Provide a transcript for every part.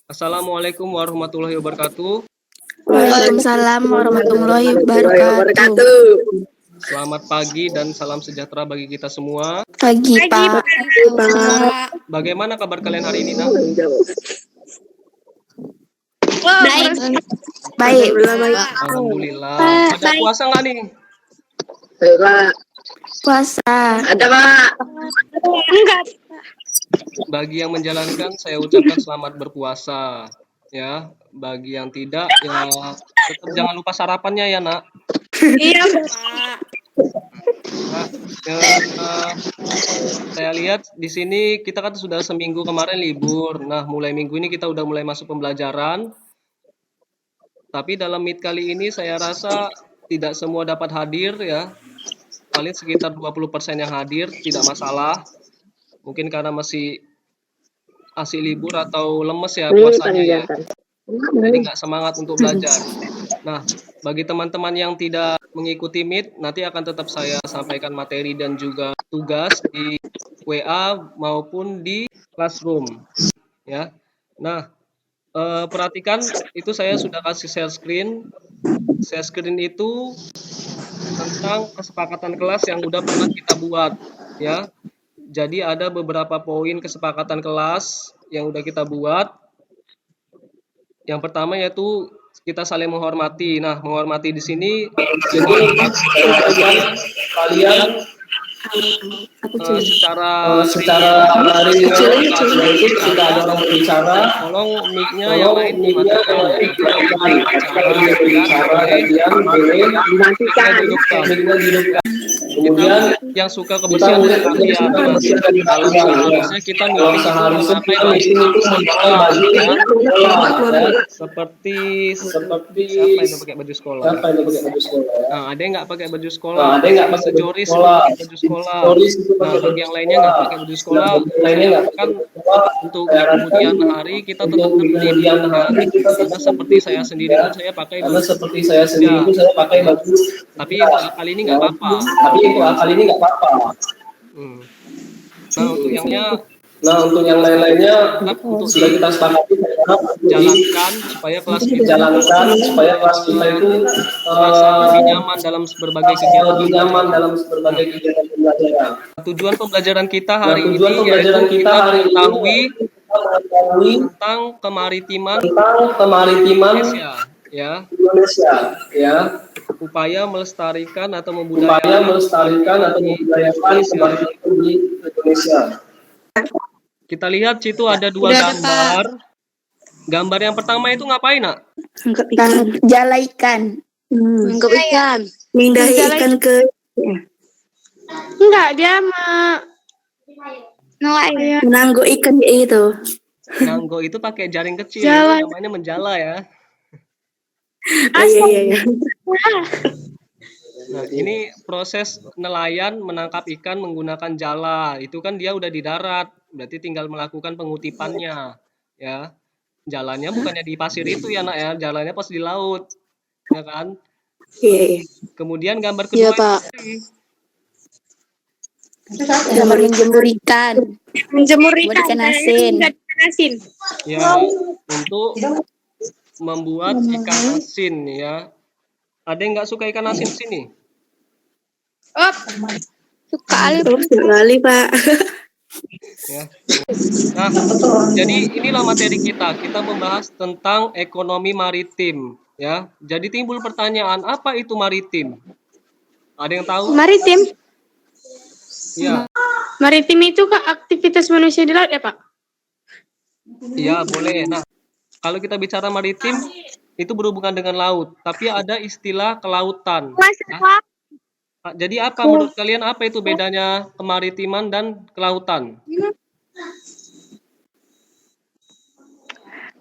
Assalamualaikum warahmatullahi wabarakatuh. Waalaikumsalam warahmatullahi wabarakatuh. Selamat pagi dan salam sejahtera bagi kita semua. Pagi, Pak. Bagaimana kabar kalian hari ini, Nak? Baik. Alhamdulillah. Ada puasa nggak nih? Puasa. Ada, Pak. Enggak. Bagi yang menjalankan, saya ucapkan selamat berpuasa. Ya, bagi yang tidak, ya tetap jangan lupa sarapannya ya, Nak. Iya, Pak. Nah, saya lihat di sini kita kan sudah seminggu kemarin libur. Nah, mulai minggu ini kita udah mulai masuk pembelajaran. Tapi dalam meet kali ini saya rasa tidak semua dapat hadir ya. Paling sekitar 20% yang hadir, tidak masalah. Mungkin karena masih libur atau lemes ya puasanya ya. Jadi nggak semangat untuk belajar. Nah, bagi teman-teman yang tidak mengikuti meet, nanti akan tetap saya sampaikan materi dan juga tugas di WA maupun di classroom. Ya. Nah, perhatikan itu saya sudah kasih share screen. Share screen itu tentang kesepakatan kelas yang udah pernah kita buat, ya. Jadi ada beberapa poin kesepakatan kelas yang udah kita buat. Yang pertama yaitu kita saling menghormati. Nah, menghormati di sini kalian secara hari jika ada orang berbicara, tolong mic-nya yang lain dimatikan ya. Kalian boleh dihidupkan. Kemudian yang suka kebersihan dari kalian, kalau seharusnya kita memakai baju sekolah, seperti siapa yang pakai baju sekolah? Nah, ada yang nggak pakai baju sekolah, sejoris baju sekolah. Nah, bagi yang lainnya nggak pakai baju sekolah, kan untuk kemudian hari kita tetap tertib ya. Karena seperti saya sendiri pun saya pakai baju. Tapi kali ini nggak apa-apa. Nah, untuk yang lainnya untuk sudah kita sepakati jalankan supaya kelas kita itu lebih nyaman dalam berbagai kegiatan pembelajaran. Tujuan pembelajaran kita hari ini yaitu kita mengetahui tentang kemaritiman Indonesia, ya. Upaya melestarikan atau membudayakan di Indonesia. Kita lihat situ ada dua gambar. Gambar yang pertama itu ngapain, Nak? Jala ikan. Nangkep ikan. Mindahi ikan ke. Enggak, dia nelayan. Menanggo ikan itu. Nanggo itu pakai jaring kecil, Jala. itu namanya menjala ya. Iya. Nah, ini proses nelayan menangkap ikan menggunakan jala. Itu kan dia udah di darat, berarti tinggal melakukan pengutipannya, ya. Jalannya bukannya di pasir itu ya, Nak ya. Jalannya pas di laut, ya kan? Iya. Kemudian gambar kedua, Pak. Gambar menjemur ikan. Menjemur ikan asin. Ya, untuk membuat ikan asin ya. Ada yang nggak suka ikan asin sini? Sekali, Pak. Ya. Nah, jadi inilah materi kita. Kita membahas tentang ekonomi maritim, ya. Jadi timbul pertanyaan, apa itu maritim? Ada yang tahu? Maritim. Ya. Maritim itu aktivitas manusia di laut ya, Pak? Ya, boleh. Nah, kalau kita bicara maritim itu berhubungan dengan laut, tapi ada istilah kelautan. Ya. Jadi apa menurut kalian apa itu bedanya kemaritiman dan kelautan?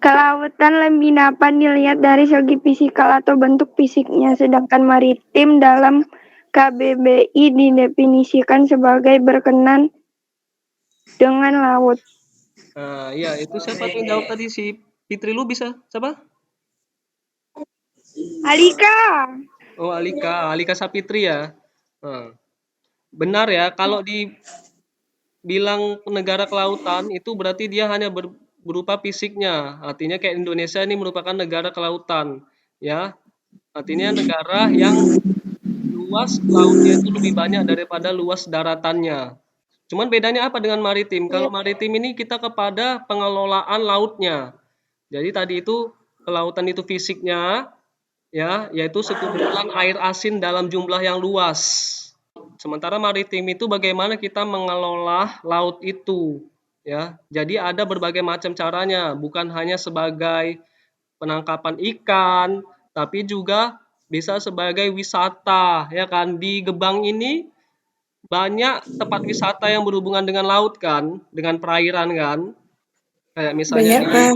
Kelautan lebih dapat dilihat dari segi fisikal atau bentuk fisiknya, sedangkan maritim dalam KBBI didefinisikan sebagai berkenan dengan laut. Nah, ya itu siapa yang jawab tadi si Fitri lu bisa siapa? Alika. Oh, Alika Sapitri ya. Benar ya, kalau dibilang negara kelautan itu berarti dia hanya berupa fisiknya. Artinya kayak Indonesia ini merupakan negara kelautan, ya. Artinya negara yang luas lautnya itu lebih banyak daripada luas daratannya. Cuman bedanya apa dengan maritim? Kalau maritim ini kita kepada pengelolaan lautnya. Jadi tadi itu kelautan itu fisiknya, ya, yaitu sekumpulan air asin dalam jumlah yang luas. Sementara maritim itu bagaimana kita mengelola laut itu, ya. Jadi ada berbagai macam caranya, bukan hanya sebagai penangkapan ikan, tapi juga bisa sebagai wisata, ya kan. Di Gebang ini banyak tempat wisata yang berhubungan dengan laut kan, dengan perairan kan. Kayak misalnya Banyak, Pak.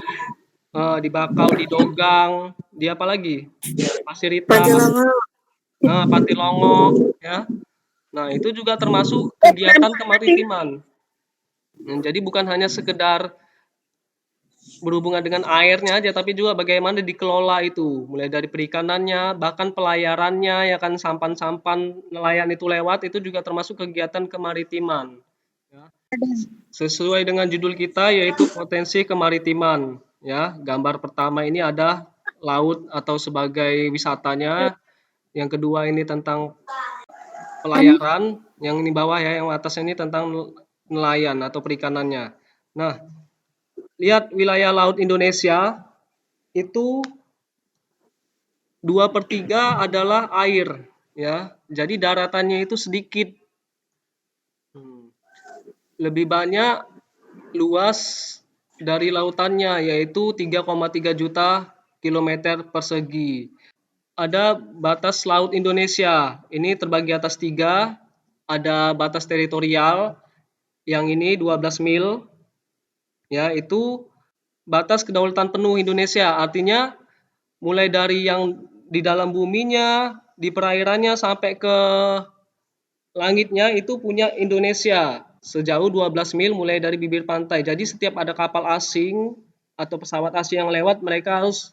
di Bakau, di Dogang, di apa lagi? Pasir Hitam, Patilango. Patilongo, ya. Nah, itu juga termasuk kegiatan kemaritiman. Jadi bukan hanya sekedar berhubungan dengan airnya aja, tapi juga bagaimana dikelola itu, mulai dari perikanannya, bahkan pelayarannya, ya kan, sampan-sampan nelayan itu lewat, itu juga termasuk kegiatan kemaritiman. Ya. Sesuai dengan judul kita, yaitu potensi kemaritiman. Ya, gambar pertama ini ada laut atau sebagai wisatanya, yang kedua ini tentang pelayaran, yang ini bawah ya, yang atasnya ini tentang nelayan atau perikanannya. Nah, lihat wilayah laut Indonesia itu 2/3 adalah air, ya. Jadi daratannya itu sedikit. Lebih banyak luas dari lautannya, yaitu 3,3 juta kilometer persegi. Ada batas laut Indonesia, ini terbagi atas 3. Ada batas teritorial, yang ini 12 mil, ya, itu batas kedaulatan penuh Indonesia. Artinya mulai dari yang di dalam buminya, di perairannya sampai ke langitnya itu punya Indonesia sejauh 12 mil mulai dari bibir pantai. Jadi setiap ada kapal asing atau pesawat asing yang lewat, mereka harus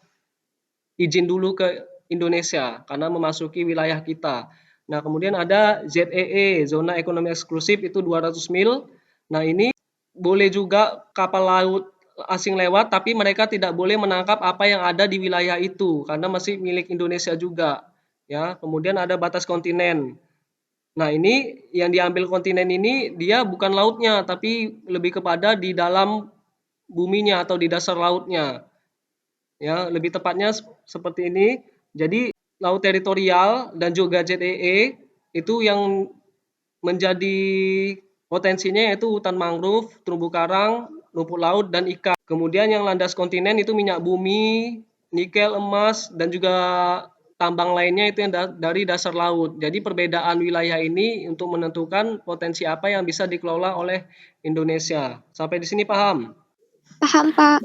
izin dulu ke Indonesia karena memasuki wilayah kita. Nah, kemudian ada ZEE, zona ekonomi eksklusif, itu 200 mil. Nah, ini boleh juga kapal laut asing lewat, tapi mereka tidak boleh menangkap apa yang ada di wilayah itu karena masih milik Indonesia juga. Ya, kemudian ada batas kontinen. Nah, ini yang diambil kontinen ini dia bukan lautnya, tapi lebih kepada di dalam buminya atau di dasar lautnya. Ya, lebih tepatnya seperti ini. Jadi laut teritorial dan juga ZEE itu yang menjadi potensinya yaitu hutan mangrove, terumbu karang, rumput laut, dan ikan. Kemudian yang landas kontinen itu minyak bumi, nikel, emas, dan juga tambang lainnya itu yang dari dasar laut. Jadi perbedaan wilayah ini untuk menentukan potensi apa yang bisa dikelola oleh Indonesia. Sampai di sini paham? Paham, Pak.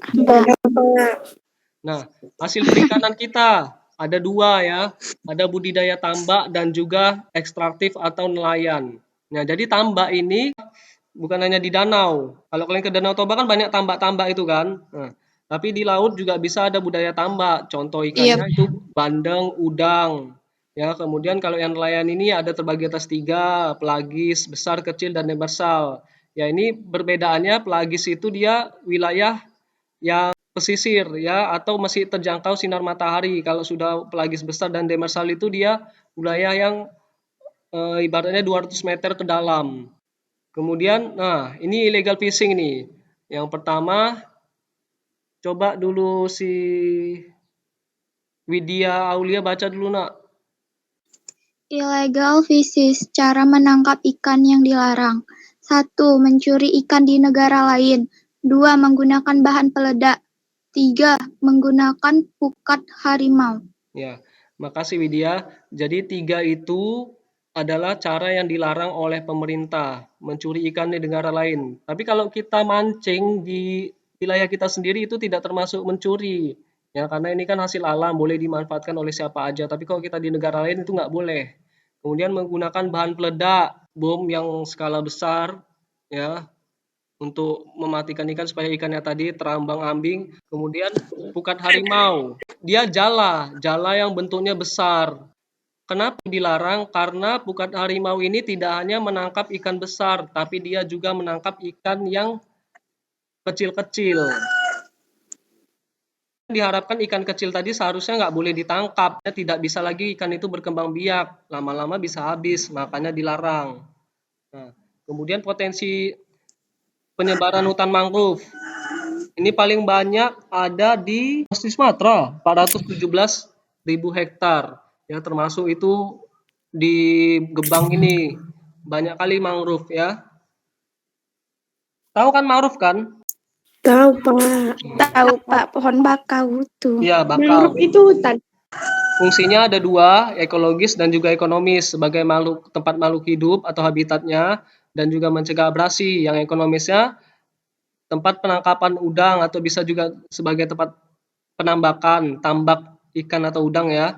Nah, hasil perikanan kita ada 2 ya, ada budidaya tambak dan juga ekstraktif atau nelayan. Nah, jadi tambak ini bukan hanya di danau. Kalau kalian ke Danau Toba kan banyak tambak-tambak itu kan. Nah, tapi di laut juga bisa ada budaya tambak. Contoh ikannya itu bandeng, udang. Ya, kemudian kalau yang nelayan ini ada terbagi atas 3, pelagis, besar, kecil, dan demersal. Ya, ini perbedaannya pelagis itu dia wilayah yang pesisir ya atau masih terjangkau sinar matahari. Kalau sudah pelagis besar dan demersal itu dia wilayah yang ibaratnya 200 meter ke dalam. Kemudian, nah ini illegal fishing nih. Yang pertama, coba dulu si Widya Aulia baca dulu nak. Illegal fishing, cara menangkap ikan yang dilarang. 1. Mencuri ikan di negara lain. 2. Menggunakan bahan peledak. 3. Menggunakan pukat harimau. Ya, makasih Widya. Jadi 3 itu adalah cara yang dilarang oleh pemerintah, mencuri ikan di negara lain. Tapi kalau kita mancing di wilayah kita sendiri itu tidak termasuk mencuri. Ya, karena ini kan hasil alam, boleh dimanfaatkan oleh siapa aja. Tapi kalau kita di negara lain itu nggak boleh. Kemudian menggunakan bahan peledak, bom yang skala besar, ya, untuk mematikan ikan supaya ikannya tadi terambang-ambing. Kemudian pukat harimau, dia jala yang bentuknya besar. Kenapa dilarang? Karena pukat harimau ini tidak hanya menangkap ikan besar, tapi dia juga menangkap ikan yang kecil-kecil. Diharapkan ikan kecil tadi seharusnya nggak boleh ditangkap, tidak bisa lagi ikan itu berkembang biak, lama-lama bisa habis, makanya dilarang. Nah, kemudian potensi penyebaran hutan mangrove. Ini paling banyak ada di Sumatera, 417.000 hektar. Ya, termasuk itu di Gebang ini banyak kali mangrove ya. Tahu kan mangrove kan? Tahu, Pak. Tahu Pak, pohon bakau tuh. Iya, bakau. Mangrove itu hutan. Fungsinya ada dua, ekologis dan juga ekonomis sebagai tempat makhluk hidup atau habitatnya dan juga mencegah abrasi. Yang ekonomisnya tempat penangkapan udang atau bisa juga sebagai tempat penambakan tambak ikan atau udang ya.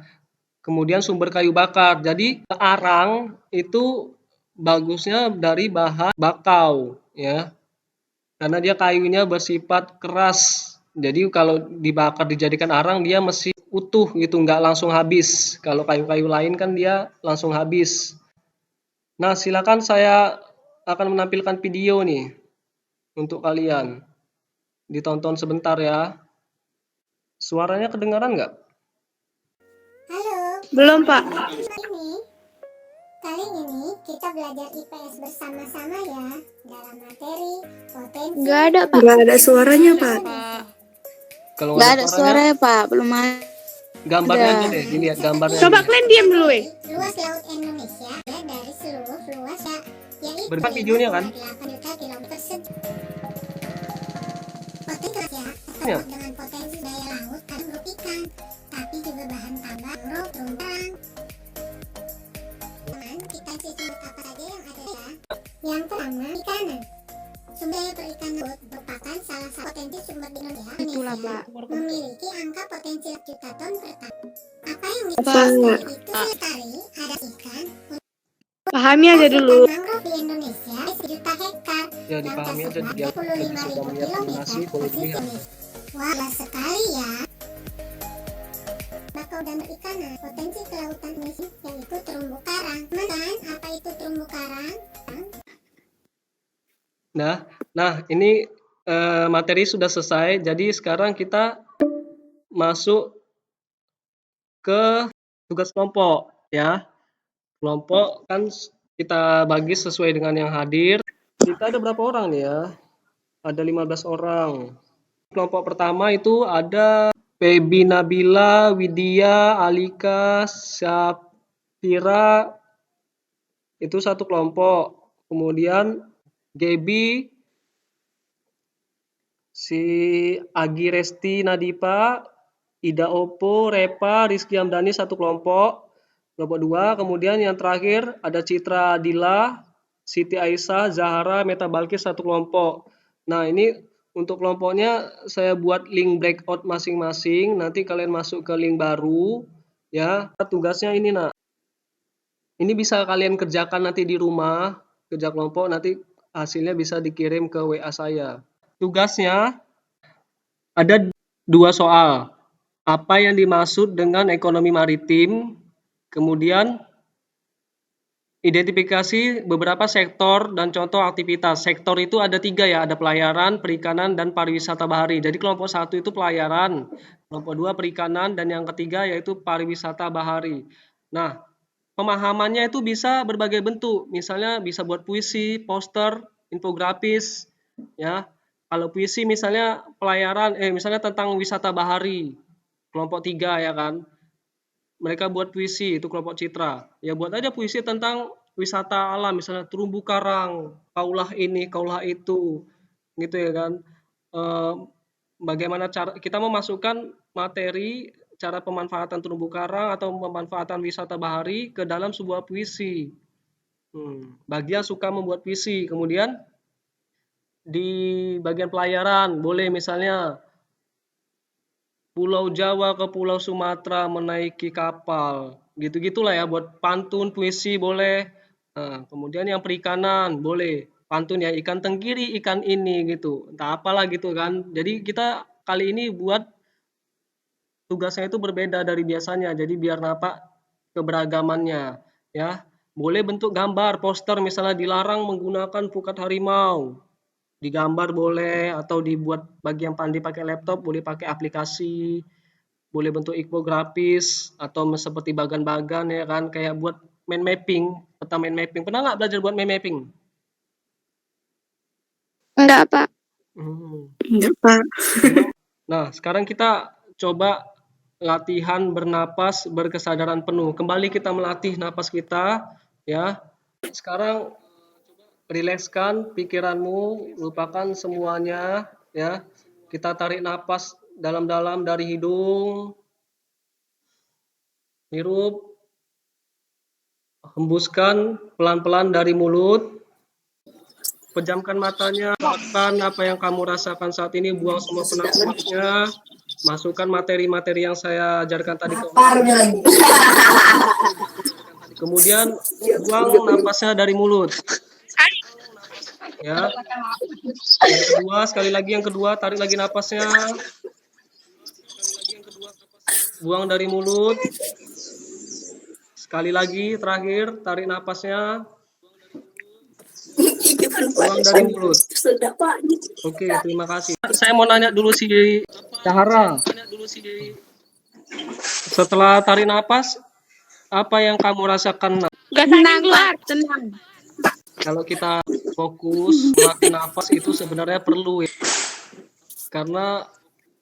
Kemudian sumber kayu bakar. Jadi arang itu bagusnya dari bahan bakau ya. Karena dia kayunya bersifat keras. Jadi kalau dibakar dijadikan arang dia mesti utuh gitu, nggak langsung habis. Kalau kayu-kayu lain kan dia langsung habis. Nah, silakan saya akan menampilkan video nih untuk kalian. Ditonton sebentar ya. Suaranya kedengaran nggak? Halo, Belum, Pak. kali ini kita belajar IPS bersama-sama ya dalam materi potensi. Nggak ada Pak. Nggak ada suaranya, Pak. Kalau Nggak ada suaranya, suaranya Pak, belum ada. gambarnya aja deh, dilihat gambarnya. Coba aja. kalian diam dulu, Luas laut Indonesia ya dari seluruh luas ya, yaitu Berdekat videonya kan? 5,8 juta kilometer persegi. Potensi ya, Ya. terkait dengan potensi daya laut ada grup ikan, tapi juga bahan tambah mangrove, terumbu karang. Teman, kita isi sumber apa saja yang ada ya. Yang pertama, perikanan. Sumber daya perikanan laut merupakan salah satu potensi sumber di Indonesia. Itulah Pak. Memiliki angka potensi juta ton per tahun. Apa yang Pak. dicari itu lestari, ada ikan, Pahami aja dulu. mangrove di Indonesia 1 juta hektar. Ya dipahami aja dia sudah melihat animasi boleh dilihat. Wah, luas sekali ya. Bakau dan perikanan, potensi kelautan Indonesia yaitu terumbu karang. Teman, apa itu terumbu karang? Nah, ini materi sudah selesai. Jadi sekarang kita masuk ke tugas kelompok ya. Kelompok kan kita bagi sesuai dengan yang hadir. Kita ada berapa orang nih ya? Ada 15 orang. Kelompok pertama itu ada Febi Nabila, Widya, Alika, Syafira. Itu satu kelompok. Kemudian Gaby, si Agi Resti Nadipa, Ida Opo, Repa, Rizky Amdani satu kelompok. Kelompok 2, kemudian yang terakhir ada Citra Adila, Siti Aisyah, Zahara, Meta Balkis satu kelompok. Nah, ini untuk kelompoknya saya buat link breakout masing-masing. Nanti kalian masuk ke link baru ya. Tugasnya ini nak. Ini bisa kalian kerjakan nanti di rumah, kerja kelompok nanti hasilnya bisa dikirim ke WA saya. Tugasnya ada 2 soal. Apa yang dimaksud dengan ekonomi maritim? Kemudian identifikasi beberapa sektor dan contoh aktivitas. Sektor itu ada 3 ya, ada pelayaran, perikanan, dan pariwisata bahari. Jadi kelompok 1 itu pelayaran, kelompok 2 perikanan, dan yang ketiga yaitu pariwisata bahari. Nah, pemahamannya itu bisa berbagai bentuk. Misalnya bisa buat puisi, poster, infografis, ya. Kalau puisi misalnya pelayaran, misalnya tentang wisata bahari, kelompok 3 ya kan. Mereka buat puisi, itu kelompok Citra. Ya buat aja puisi tentang wisata alam, misalnya terumbu karang, kaulah ini, kaulah itu, gitu ya kan. Bagaimana cara kita memasukkan materi cara pemanfaatan terumbu karang atau pemanfaatan wisata bahari ke dalam sebuah puisi. Bagi yang suka membuat puisi, kemudian di bagian pelayaran boleh misalnya Pulau Jawa ke Pulau Sumatera menaiki kapal, gitu-gitulah ya, buat pantun puisi boleh. Nah, kemudian yang perikanan boleh pantun ya, ikan tenggiri ikan ini gitu, entah apalah gitu kan. Jadi kita kali ini buat tugasnya itu berbeda dari biasanya, jadi biar nampak keberagamannya ya. Boleh bentuk gambar, poster misalnya dilarang menggunakan pukat harimau digambar boleh, atau dibuat bagi yang pandai pakai laptop boleh pakai aplikasi, boleh bentuk infografis atau seperti bagan-bagan ya kan, kayak buat mind mapping, peta mind mapping. Pernah nggak belajar buat mind mapping? Enggak, Pak. Enggak, Pak. Nah, sekarang kita coba latihan bernapas berkesadaran penuh. Kembali kita melatih napas kita ya. Sekarang rilekskan pikiranmu, lupakan semuanya ya. Kita tarik napas dalam-dalam dari hidung. Hirup. Hembuskan pelan-pelan dari mulut. Pejamkan matanya, rasakan apa yang kamu rasakan saat ini, buang semua penat-penatnya, masukkan materi-materi yang saya ajarkan tadi ke kemudian buang napasnya dari mulut. Ya. Yang kedua, sekali lagi yang kedua, tarik lagi napasnya. Buang dari mulut. Sekali lagi, terakhir, tarik napasnya. Buang dari mulut. Oke, terima kasih. Saya mau nanya dulu si Dahara. Setelah tarik napas, apa yang kamu rasakan? Gak tenang, keluar, tenang. Kalau kita fokus melatih nafas itu sebenarnya perlu ya. Karena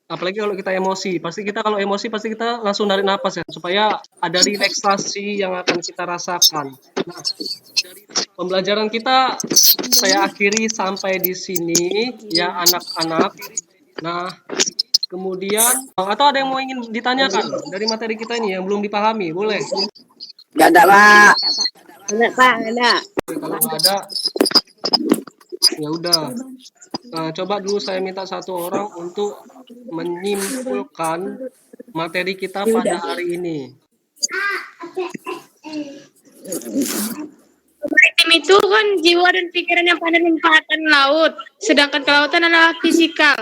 apalagi kalau kita emosi, pasti kita langsung narik napas ya, supaya ada relaksasi yang akan kita rasakan. Nah, pembelajaran kita saya akhiri sampai di sini ya anak-anak. Nah, kemudian atau ada yang mau ingin ditanyakan dari materi kita ini yang belum dipahami, boleh? Gak ada, Pak. Enggak, Pak, enggak. Kalau nggak ada, ya udah. Nah, coba dulu saya minta satu orang untuk menyimpulkan materi kita pada hari ini. Maritim itu kan jiwa dan pikiran yang pandai memanfaatkan laut, sedangkan kelautan adalah fisikal.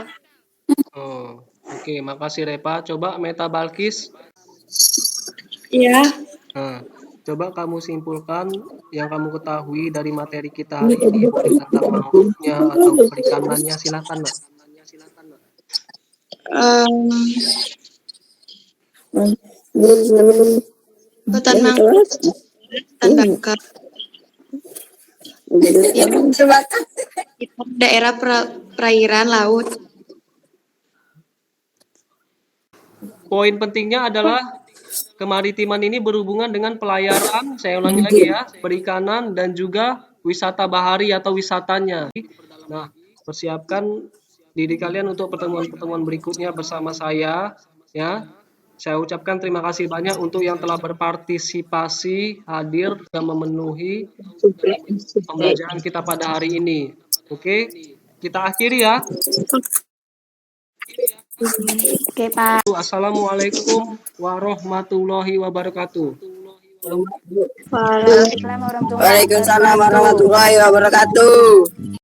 Oh, oke, makasih Repa. Coba Meta Balkis. Iya. Nah, coba kamu simpulkan yang kamu ketahui dari materi kita hari ini tentang lautnya atau perikanannya, silakan, Nak. Hutan mangrove, hutan bakau, daerah perairan laut. Poin pentingnya adalah kemaritiman ini berhubungan dengan pelayaran, saya ulangi lagi ya, perikanan dan juga wisata bahari atau wisatanya. Nah, persiapkan diri kalian untuk pertemuan-pertemuan berikutnya bersama saya ya. Saya ucapkan terima kasih banyak untuk yang telah berpartisipasi, hadir dan memenuhi pembelajaran kita pada hari ini. Oke, kita akhiri ya. Oke, Pak. Assalamualaikum warahmatullahi wabarakatuh. Waalaikumsalam warahmatullahi wabarakatuh.